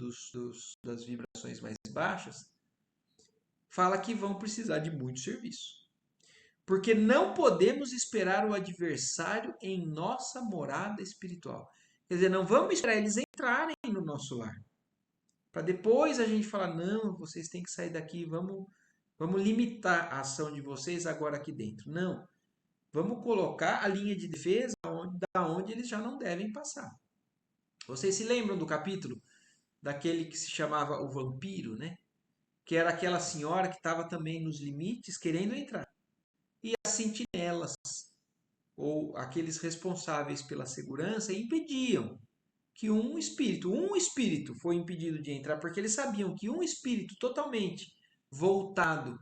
das vibrações mais baixas, fala que vão precisar de muito serviço. Porque não podemos esperar o adversário em nossa morada espiritual. Quer dizer, não vamos esperar eles entrarem no nosso lar. Para depois a gente falar, não, vocês têm que sair daqui, vamos limitar a ação de vocês agora aqui dentro. Não. Vamos colocar a linha de defesa da onde eles já não devem passar. Vocês se lembram do capítulo daquele que se chamava o vampiro, né? Que era aquela senhora que estava também nos limites querendo entrar. E as sentinelas, ou aqueles responsáveis pela segurança, impediam que um espírito foi impedido de entrar, porque eles sabiam que um espírito totalmente voltado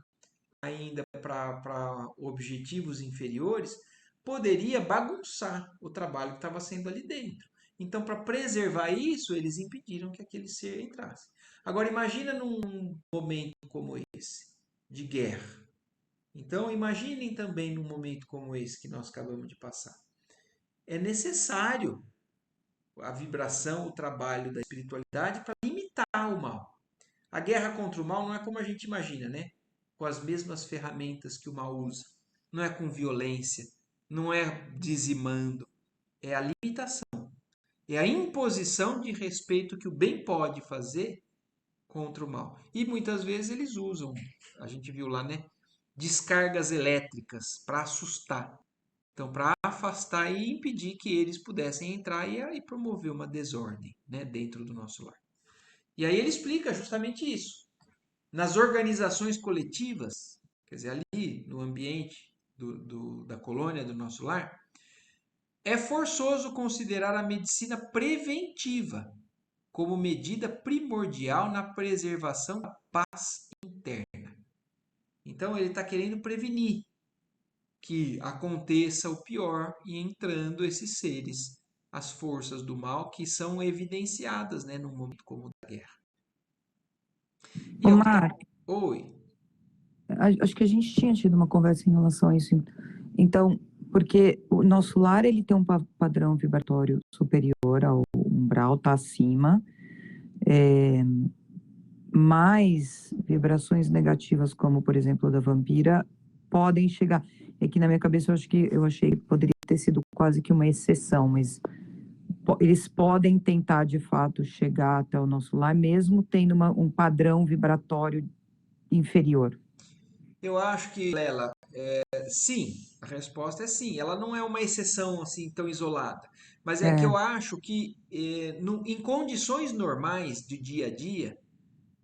ainda para objetivos inferiores poderia bagunçar o trabalho que estava sendo ali dentro. Então, para preservar isso, eles impediram que aquele ser entrasse. Agora, imagina num momento como esse, de guerra. Então, imaginem também num momento como esse que nós acabamos de passar. É necessário a vibração, o trabalho da espiritualidade para limitar o mal. A guerra contra o mal não é como a gente imagina, né? Com as mesmas ferramentas que o mal usa. Não é com violência, não é dizimando, é a limitação. É a imposição de respeito que o bem pode fazer contra o mal. E muitas vezes eles usam, a gente viu lá, né? Descargas elétricas para assustar. Então, para afastar e impedir que eles pudessem entrar e promover uma desordem, né, dentro do nosso lar. E aí ele explica justamente isso. Nas organizações coletivas, quer dizer, ali no ambiente da colônia, do nosso lar, é forçoso considerar a medicina preventiva como medida primordial na preservação da paz interna. Então, ele está querendo prevenir que aconteça o pior e entrando esses seres, as forças do mal, que são evidenciadas, né, num momento como o da guerra. E Ô, é o que está. Marco, Oi. acho que a gente tinha tido uma conversa em relação a isso. Então, porque o nosso lar ele tem um padrão vibratório superior ao umbral, está acima, mas vibrações negativas, como por exemplo a da vampira, podem chegar. É que na minha cabeça eu achei que poderia ter sido quase que uma exceção, mas eles podem tentar de fato chegar até o nosso lar, mesmo tendo um padrão vibratório inferior. Eu acho que, Lela, sim, a resposta é sim. Ela não é uma exceção assim tão isolada. Mas é que É, eu acho que em condições normais de dia a dia,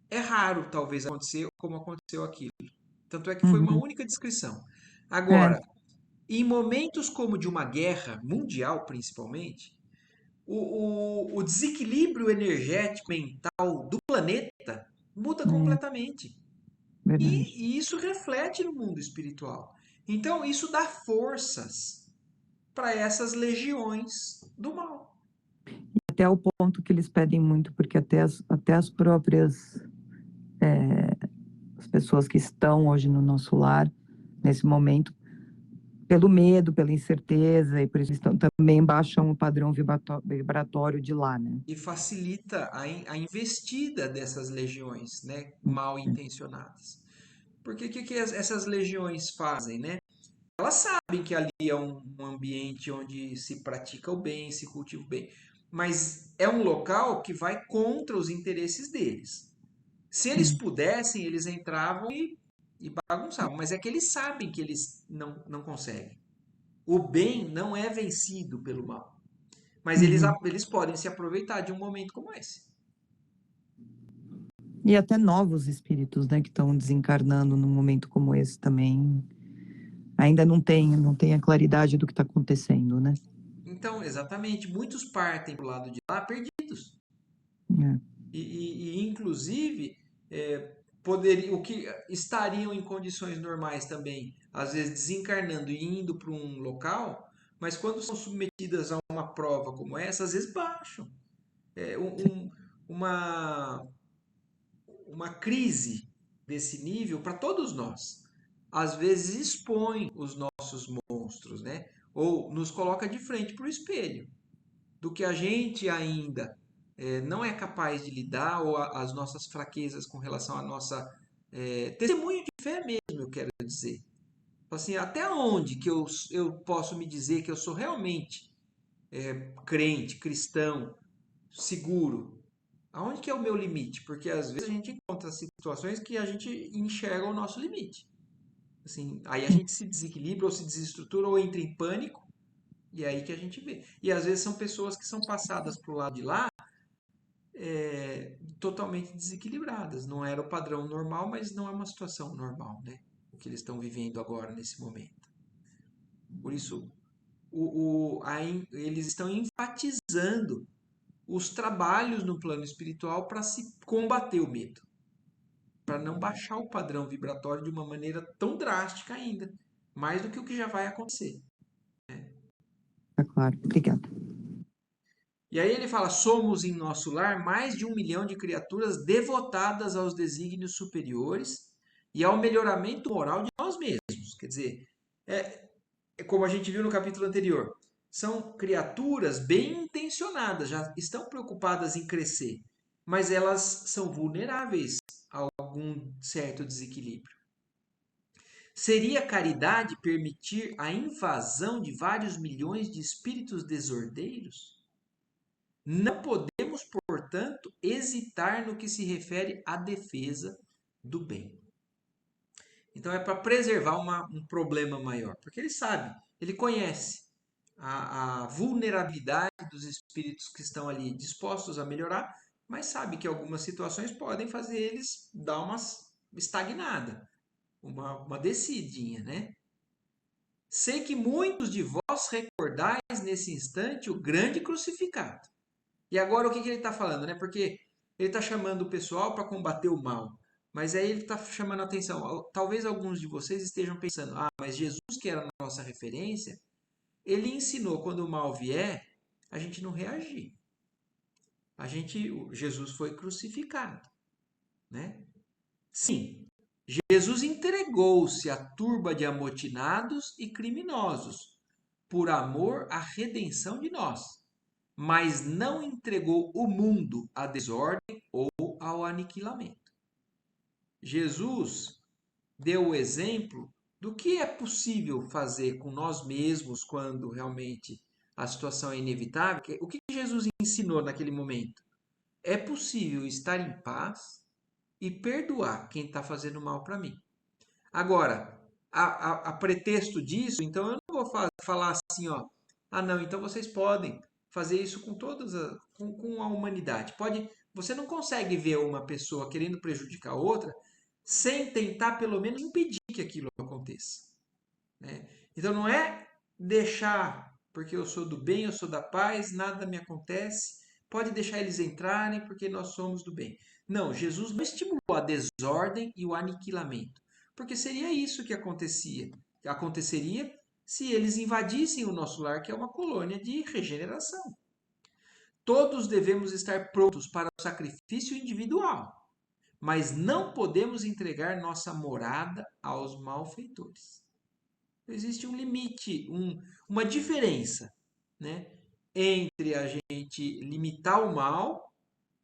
é raro talvez acontecer como aconteceu aquilo. Tanto é que foi uma uhum, única descrição. é, Agora, em momentos como de uma guerra mundial, principalmente, o desequilíbrio energético mental do planeta muda é completamente. verdade. E isso reflete no mundo espiritual. Então, isso dá forças para essas legiões do mal. Até o ponto que eles pedem muito, porque até as próprias as pessoas que estão hoje no nosso lar, nesse momento, pelo medo, pela incerteza, e por isso estão, também baixam o padrão vibratório de lá, né? E facilita a investida dessas legiões, né, mal intencionadas. Porque o que essas legiões fazem, né? Elas sabem que ali é um ambiente onde se pratica o bem, se cultiva o bem, mas é um local que vai contra os interesses deles. Se eles Hum. pudessem, eles entravam e bagunçavam, mas é que eles sabem que eles não conseguem. O bem não é vencido pelo mal. Mas Uhum. eles podem se aproveitar de um momento como esse. E até novos espíritos, né, que estão desencarnando num momento como esse também, ainda não tem a claridade do que está acontecendo, né? Então, exatamente, muitos partem para o lado de lá perdidos. É, Inclusive, o que estariam em condições normais também, às vezes desencarnando e indo para um local, mas quando são submetidas a uma prova como essa, às vezes baixam. É, uma, uma crise desse nível para todos nós. Às vezes expõe os nossos monstros, né? Ou nos coloca de frente para o espelho do que a gente ainda não é capaz de lidar, ou as nossas fraquezas com relação à nossa testemunho de fé mesmo, eu quero dizer. Assim, até onde que eu posso me dizer que eu sou realmente crente, cristão, seguro? Aonde que é o meu limite? Porque às vezes a gente encontra situações que a gente enxerga o nosso limite. Assim, aí a gente se desequilibra ou se desestrutura ou entra em pânico e é aí que a gente vê. E às vezes são pessoas que são passadas para o lado de lá totalmente desequilibradas. Não era o padrão normal, mas não é uma situação normal, né? O que eles estão vivendo agora, nesse momento. Por isso, eles estão enfatizando os trabalhos no plano espiritual para se combater o medo, para não baixar o padrão vibratório de uma maneira tão drástica ainda, mais do que o que já vai acontecer. tá claro. Obrigada. E aí ele fala: somos em nosso lar mais de 1 milhão de criaturas devotadas aos desígnios superiores e ao melhoramento moral de nós mesmos. Quer dizer, é como a gente viu no capítulo anterior, são criaturas bem intencionadas, já estão preocupadas em crescer, mas elas são vulneráveis a algum certo desequilíbrio. Seria caridade permitir a invasão de vários milhões de espíritos desordeiros? Não podemos, portanto, hesitar no que se refere à defesa do bem. Então é para preservar um problema maior, porque ele sabe, ele conhece a vulnerabilidade dos espíritos que estão ali dispostos a melhorar, mas sabe que algumas situações podem fazer eles dar uma estagnada, uma descidinha, né? Sei que muitos de vós recordais nesse instante o grande crucificado. E agora o que ele está falando, né? Porque ele está chamando o pessoal para combater o mal. Mas aí ele está chamando a atenção. Talvez alguns de vocês estejam pensando: ah, mas Jesus, que era a nossa referência, ele ensinou quando o mal vier, a gente não reagir. Jesus foi crucificado, né? Sim, Jesus entregou-se à turba de amotinados e criminosos por amor à redenção de nós, mas não entregou o mundo à desordem ou ao aniquilamento. Jesus deu o exemplo do que é possível fazer com nós mesmos quando realmente a situação é inevitável. O que Jesus ensinou naquele momento? É possível estar em paz e perdoar quem está fazendo mal para mim. Agora, a pretexto disso, então eu não vou falar assim, ó, ah não, então vocês podem fazer isso com com a humanidade. Você não consegue ver uma pessoa querendo prejudicar outra sem tentar pelo menos impedir que aquilo aconteça, né? Então não é deixar porque eu sou do bem, eu sou da paz, nada me acontece, pode deixar eles entrarem porque nós somos do bem. Não, Jesus não estimulou a desordem e o aniquilamento, porque seria isso que aconteceria se eles invadissem o nosso lar, que é uma colônia de regeneração. Todos devemos estar prontos para o sacrifício individual, mas não podemos entregar nossa morada aos malfeitores. Existe um limite, uma diferença, né, entre a gente limitar o mal,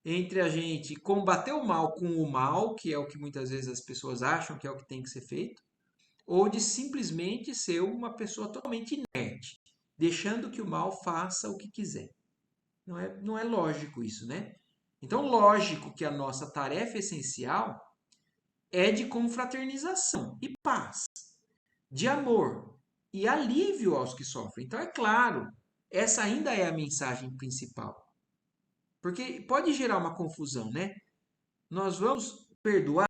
entre a gente combater o mal com o mal, que é o que muitas vezes as pessoas acham que é o que tem que ser feito, ou de simplesmente ser uma pessoa totalmente inerte, deixando que o mal faça o que quiser. Não é lógico isso, né? Então, lógico que a nossa tarefa essencial é de confraternização e paz, de amor e alívio aos que sofrem. Então, é claro, essa ainda é a mensagem principal. Porque pode gerar uma confusão, né? Nós vamos perdoar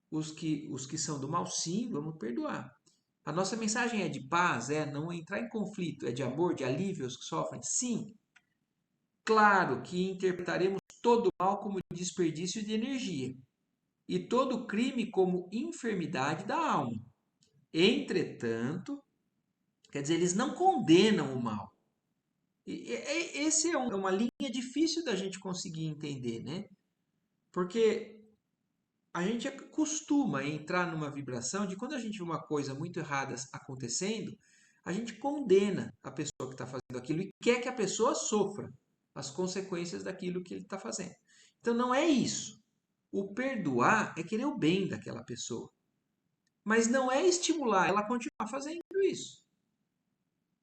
os que são do mal? Sim, vamos perdoar. A nossa mensagem é de paz, é não entrar em conflito, é de amor, de alívio aos que sofrem? Sim. Claro que interpretaremos todo mal como desperdício de energia e todo crime como enfermidade da alma. Entretanto, quer dizer, eles não condenam o mal. Esse é uma linha difícil da gente conseguir entender, né? Porque a gente costuma entrar numa vibração de quando a gente vê uma coisa muito errada acontecendo, a gente condena a pessoa que está fazendo aquilo e quer que a pessoa sofra as consequências daquilo que ele está fazendo. Então não é isso. O perdoar é querer o bem daquela pessoa, mas não é estimular ela a continuar fazendo isso.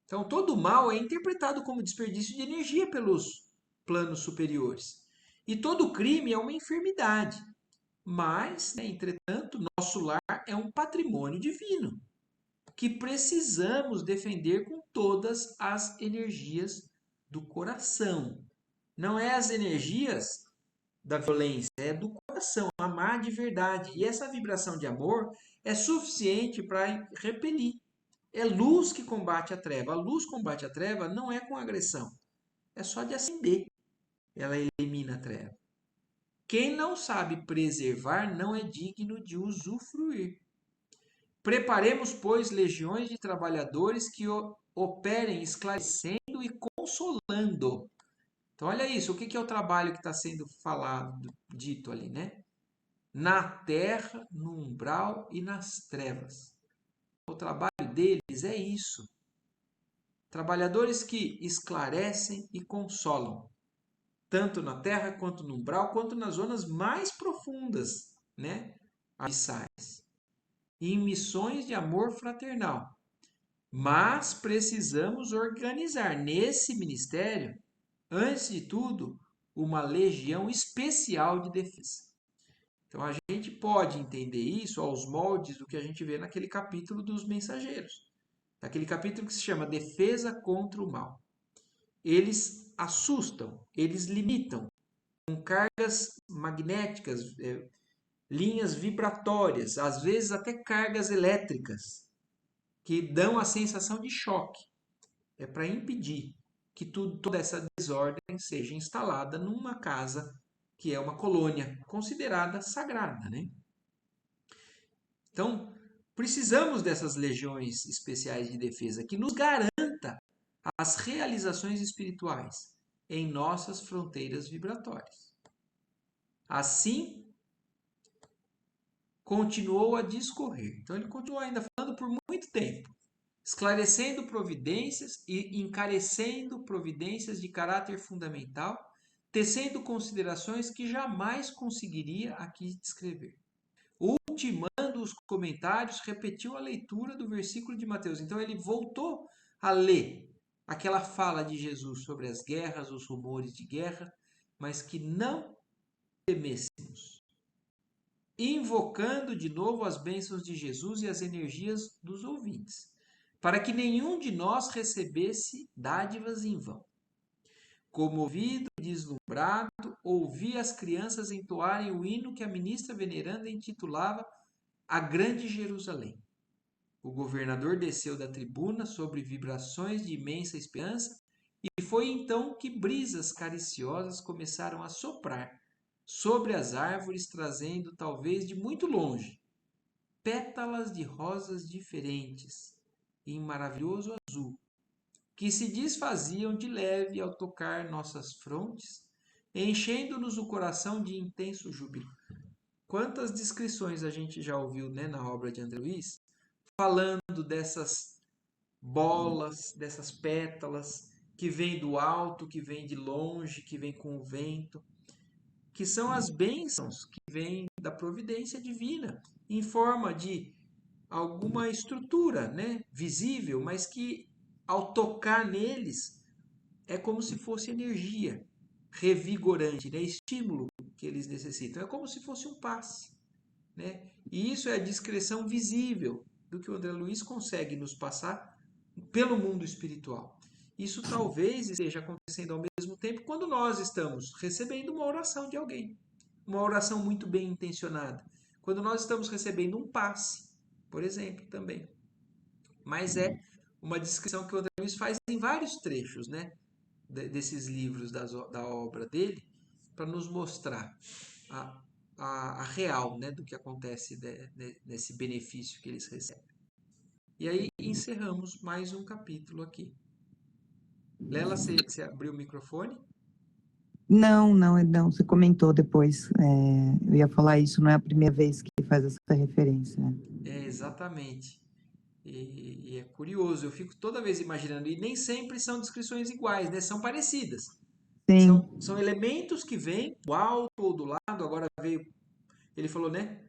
Então todo mal é interpretado como desperdício de energia pelos planos superiores. E todo crime é uma enfermidade. Mas, né, entretanto, nosso lar é um patrimônio divino que precisamos defender com todas as energias do coração. Não é as energias da violência, é do coração, amar de verdade. E essa vibração de amor é suficiente para repelir. É luz que combate a treva. A luz combate a treva não é com agressão, é só de acender. Ela elimina a treva. Quem não sabe preservar não é digno de usufruir. Preparemos, pois, legiões de trabalhadores que operem esclarecendo e consolando. Então, olha isso, o que é o trabalho que está sendo falado, dito ali, né? Na terra, no umbral e nas trevas. O trabalho deles é isso. Trabalhadores que esclarecem e consolam, tanto na terra quanto no umbral, quanto nas zonas mais profundas, né? Abissais. E em missões de amor fraternal. Mas precisamos organizar nesse ministério, antes de tudo, uma legião especial de defesa. Então a gente pode entender isso aos moldes do que a gente vê naquele capítulo dos mensageiros. Naquele capítulo que se chama Defesa contra o Mal. Eles assustam, eles limitam com cargas magnéticas, linhas vibratórias, às vezes até cargas elétricas, que dão a sensação de choque. É para impedir que toda essa desordem seja instalada numa casa que é uma colônia considerada sagrada, né? Então, precisamos dessas legiões especiais de defesa que nos garanta as realizações espirituais em nossas fronteiras vibratórias. Assim, continuou a discorrer. Então, ele continuou ainda falando por muito tempo, esclarecendo providências e encarecendo providências de caráter fundamental, tecendo considerações que jamais conseguiria aqui descrever. Ultimando os comentários, repetiu a leitura do versículo de Mateus. Então ele voltou a ler aquela fala de Jesus sobre as guerras, os rumores de guerra, mas que não temêssemos. Invocando de novo as bênçãos de Jesus e as energias dos ouvintes, para que nenhum de nós recebesse dádivas em vão. Comovido e deslumbrado, ouvi as crianças entoarem o hino que a ministra veneranda intitulava A Grande Jerusalém. O governador desceu da tribuna sobre vibrações de imensa esperança e foi então que brisas cariciosas começaram a soprar sobre as árvores, trazendo, talvez de muito longe, pétalas de rosas diferentes, em maravilhoso azul, que se desfaziam de leve ao tocar nossas frontes, enchendo-nos o coração de intenso júbilo. Quantas descrições a gente já ouviu, né, na obra de André Luiz, falando dessas bolas, dessas pétalas, que vêm do alto, que vêm de longe, que vêm com o vento, que são as bênçãos que vêm da providência divina, em forma de alguma estrutura, né, visível, mas que ao tocar neles é como se fosse energia revigorante, né, estímulo que eles necessitam. É como se fosse um passe, né? E isso é a descrição visível do que o André Luiz consegue nos passar pelo mundo espiritual. Isso talvez esteja acontecendo ao mesmo tempo quando nós estamos recebendo uma oração de alguém, uma oração muito bem intencionada. Quando nós estamos recebendo um passe, por exemplo, também. Mas é uma descrição que o André Luiz faz em vários trechos, né, desses livros da obra dele, para nos mostrar a, a real, né, do que acontece nesse benefício que eles recebem. E aí encerramos mais um capítulo aqui. Lela, você abriu o microfone? Não, não, não, você comentou depois. Eu ia falar isso, não é a primeira vez que faz essa referência, né? É, exatamente. E é curioso, eu fico toda vez imaginando, e nem sempre são descrições iguais, né? São parecidas. Sim, São elementos que vêm do alto ou do lado, agora veio, ele falou, né?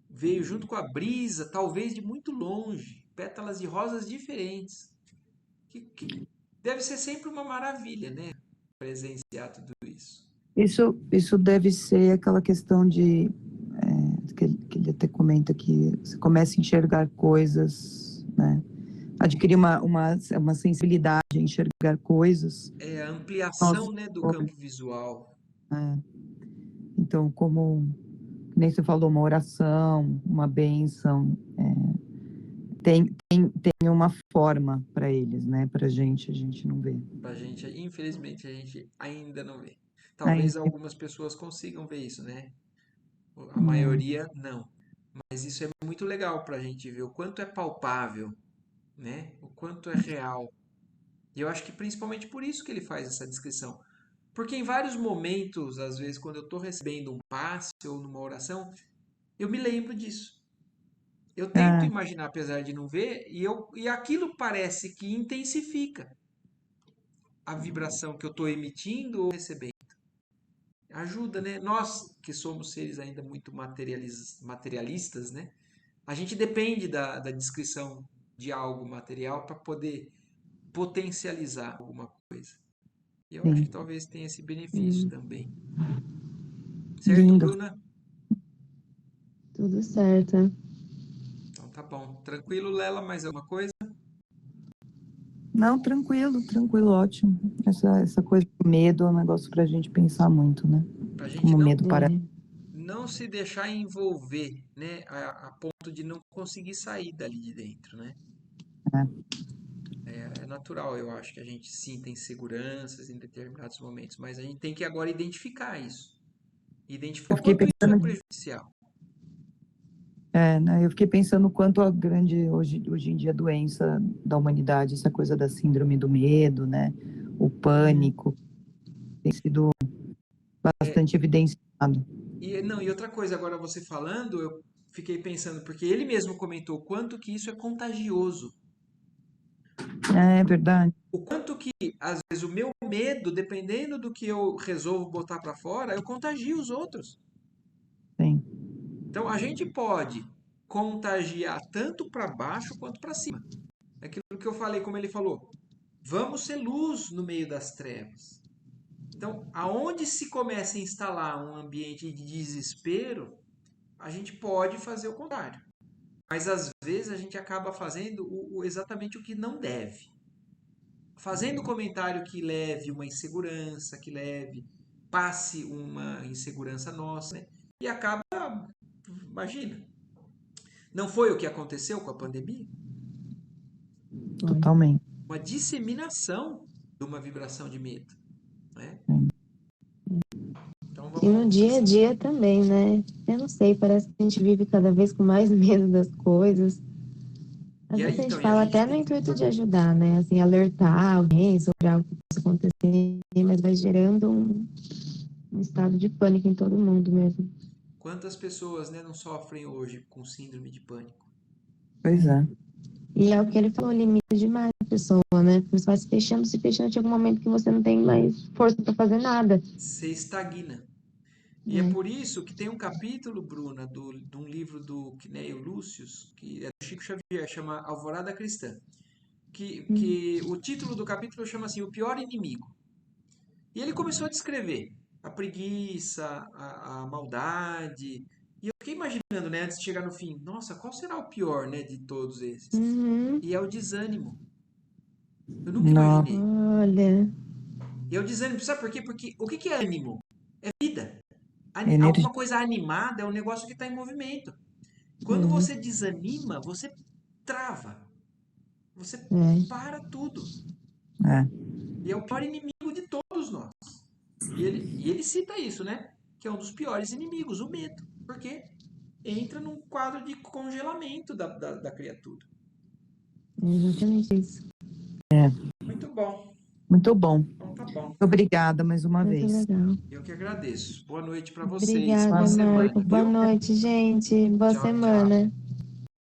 Veio junto com a brisa, talvez de muito longe, pétalas de rosas diferentes. Que deve ser sempre uma maravilha, né? Presenciar tudo isso. isso deve ser aquela questão de que ele até comenta que você começa a enxergar coisas, né? Adquirir uma sensibilidade a enxergar coisas. É a Nós, ampliação, né, do campo visual. é, então, como nem você falou, uma oração, uma bênção, tem uma forma para eles, né? Para a gente não vê. Pra gente, infelizmente, a gente ainda não vê. Ainda, Talvez algumas pessoas consigam ver isso, né? A é, maioria não. Mas isso é muito legal pra gente ver o quanto é palpável, né? O quanto é real. E eu acho que principalmente por isso que ele faz essa descrição. Porque em vários momentos, às vezes, quando eu estou recebendo um passe ou numa oração, eu me lembro disso. Eu tento é, imaginar, apesar de não ver, e aquilo parece que intensifica a vibração que eu estou emitindo ou recebendo. Ajuda, né? Nós que somos seres ainda muito materialistas, né? A gente depende da descrição de algo material para poder potencializar alguma coisa. E eu acho que sim, talvez tenha esse benefício Sim, também. Certo, lindo. Bruna? tudo certo. Então tá bom. Tranquilo, Lela? Mais alguma coisa? Não, tranquilo, tranquilo, ótimo. Essa coisa do medo é um negócio para a gente pensar muito, né? Para a gente Como o medo para. É, não se deixar envolver, né? A ponto de não conseguir sair dali de dentro, né? É natural, eu acho, que a gente sinta inseguranças em determinados momentos, mas a gente tem que agora identificar isso. Identificar Eu o fiquei quanto isso é pensando, prejudicial. né? Eu fiquei pensando o quanto a grande hoje em dia a doença da humanidade, essa coisa da síndrome do medo, né? O é. pânico tem sido É, bastante evidenciado. e não, e outra coisa, agora você falando, eu fiquei pensando, porque ele mesmo comentou o quanto que isso é contagioso. É verdade, O quanto que, às vezes, o meu medo, dependendo do que eu resolvo botar para fora, eu contagio os outros. sim. Então, a gente pode contagiar tanto para baixo quanto para cima. Aquilo que eu falei, como ele falou, vamos ser luz no meio das trevas. Então, aonde se começa a instalar um ambiente de desespero, a gente pode fazer o contrário. Mas às vezes a gente acaba fazendo exatamente o que não deve. Fazendo comentário que leve uma insegurança, que leve, passe uma insegurança nossa, né? E acaba, imagina, não foi o que aconteceu com a pandemia? Foi. Totalmente. Uma disseminação de uma vibração de medo, né? Então E no vamos. dia a dia também, né? Eu não sei, parece que a gente vive cada vez com mais medo das coisas. Às E vezes aí, a gente então, e a fala gente até no tem que. intuito de ajudar, né? Assim, alertar alguém sobre algo que possa acontecer, mas vai gerando um estado de pânico em todo mundo mesmo. Quantas pessoas, né, não sofrem hoje com síndrome de pânico? Pois é. E é o que ele falou, limita demais a pessoa, né? Você vai se fechando, chega um momento que você não tem mais força para fazer nada. Você estagna. E é Né? por isso que tem um capítulo, Bruna, de um livro do Cneio Lúcius, que é do Chico Xavier, chama Alvorada Cristã. Que o título do capítulo chama assim, O Pior Inimigo. E ele começou a descrever a preguiça, a maldade. E eu fiquei imaginando, né, antes de chegar no fim, nossa, qual será o pior, né, de todos esses? Uhum. E é o desânimo. Eu nunca Não. imaginei. Olha, E eu desânimo, sabe por quê? Porque o que que é ânimo? É vida. Energia. Alguma coisa animada é um negócio que está em movimento. Quando sim, você desanima, você trava. Você é. para tudo. É. E é o pior inimigo de todos nós. E ele cita isso, né? Que é um dos piores inimigos, o medo. Porque entra num quadro de congelamento da criatura. É exatamente isso. Muito bom. Muito bom. Então tá bom. Obrigada mais uma Muito vez. legal. Eu que agradeço. Boa noite para vocês. Boa Obrigada, Boa Marco. semana, noite. Boa viu? noite, gente. Boa Tchau, tchau. semana.